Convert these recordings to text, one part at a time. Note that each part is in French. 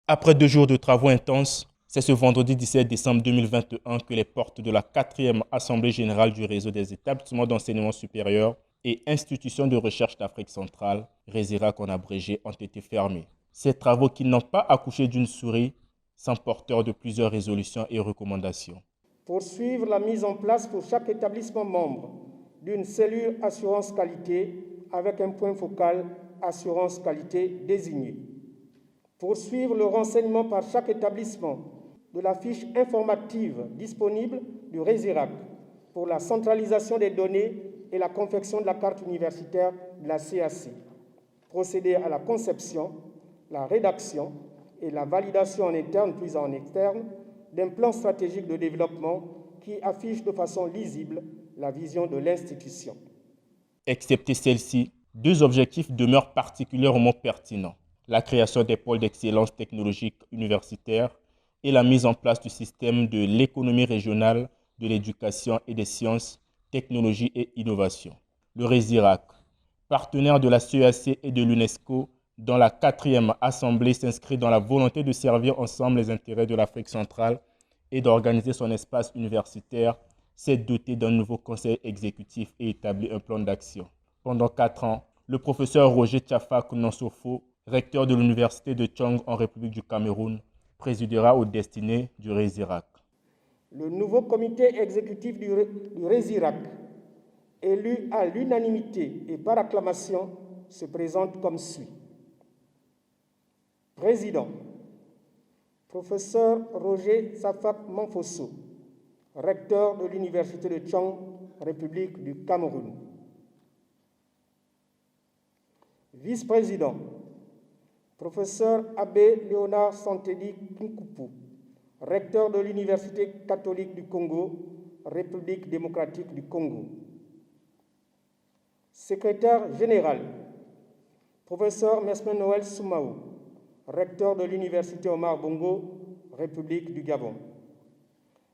Après 2 jours de travaux intenses, c'est ce vendredi 17 décembre 2021 que les portes de la 4e Assemblée générale du réseau des établissements d'enseignement supérieur et institutions de recherche d'Afrique centrale, RESIRAC en abrégé, ont été fermées. Ces travaux qui n'ont pas accouché d'une souris sont porteurs de plusieurs résolutions et recommandations. Poursuivre la mise en place pour chaque établissement membre d'une cellule assurance qualité avec un point focal assurance qualité désigné. Poursuivre le renseignement par chaque établissement de la fiche informative disponible du RESIRAC pour la centralisation des données et la confection de la carte universitaire de la CAC. Procéder à la conception, la rédaction et la validation en interne puis en externe d'un plan stratégique de développement qui affiche de façon lisible la vision de l'institution. Excepté celle-ci, 2 objectifs demeurent particulièrement pertinents: la création des pôles d'excellence technologique universitaire et la mise en place du système de l'économie régionale de l'éducation et des sciences, technologies et innovations. Le RESIRAC, partenaire de la CEAC et de l'UNESCO, dont la 4e Assemblée s'inscrit dans la volonté de servir ensemble les intérêts de l'Afrique centrale et d'organiser son espace universitaire, s'est doté d'un nouveau conseil exécutif et établi un plan d'action. Pendant 4 ans, le professeur Roger Tchafak Nonsofo, recteur de l'université de Tchang en République du Cameroun, présidera aux destinées du RESIRAC. Le nouveau comité exécutif du RESIRAC, élu à l'unanimité et par acclamation, se présente comme suit. Président, professeur Roger Tchafak Manfosso, recteur de l'université de Tchang, République du Cameroun. Vice-président, professeur Abbé Léonard Santeli Kinkupu, recteur de l'Université catholique du Congo, République démocratique du Congo. Secrétaire général, professeur Mesmen Noël Soumaou, recteur de l'Université Omar Bongo, République du Gabon.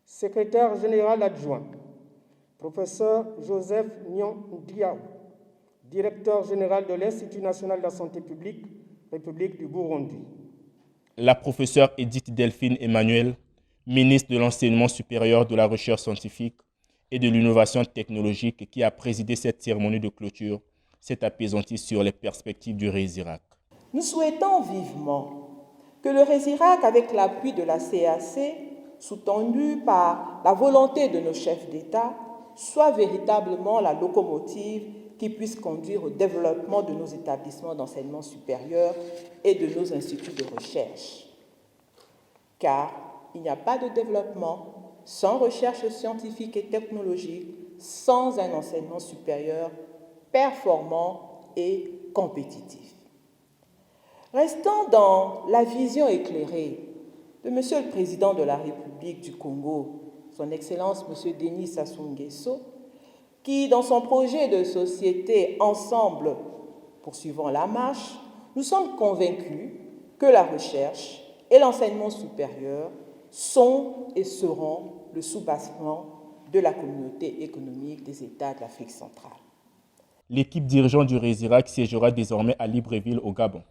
Secrétaire général adjoint, professeur Joseph Nyon Diaw, directeur général de l'Institut national de la santé publique, République du Burundi. La professeure Edith Delphine Emmanuel, ministre de l'Enseignement supérieur, de la Recherche scientifique et de l'Innovation technologique, qui a présidé cette cérémonie de clôture, s'est apaisantie sur les perspectives du RESIRAC. Nous souhaitons vivement que le RESIRAC, avec l'appui de la CAC, soutenu par la volonté de nos chefs d'État, soit véritablement la locomotive qui puisse conduire au développement de nos établissements d'enseignement supérieur et de nos instituts de recherche. Car il n'y a pas de développement sans recherche scientifique et technologique, sans un enseignement supérieur performant et compétitif. Restons dans la vision éclairée de Monsieur le Président de la République du Congo, Son Excellence Monsieur Denis Sassou Nguesso, qui, dans son projet de société Ensemble, poursuivant la marche, nous sommes convaincus que la recherche et l'enseignement supérieur sont et seront le soubassement de la communauté économique des États de l'Afrique centrale. L'équipe dirigeante du RESIRAC siégera désormais à Libreville, au Gabon.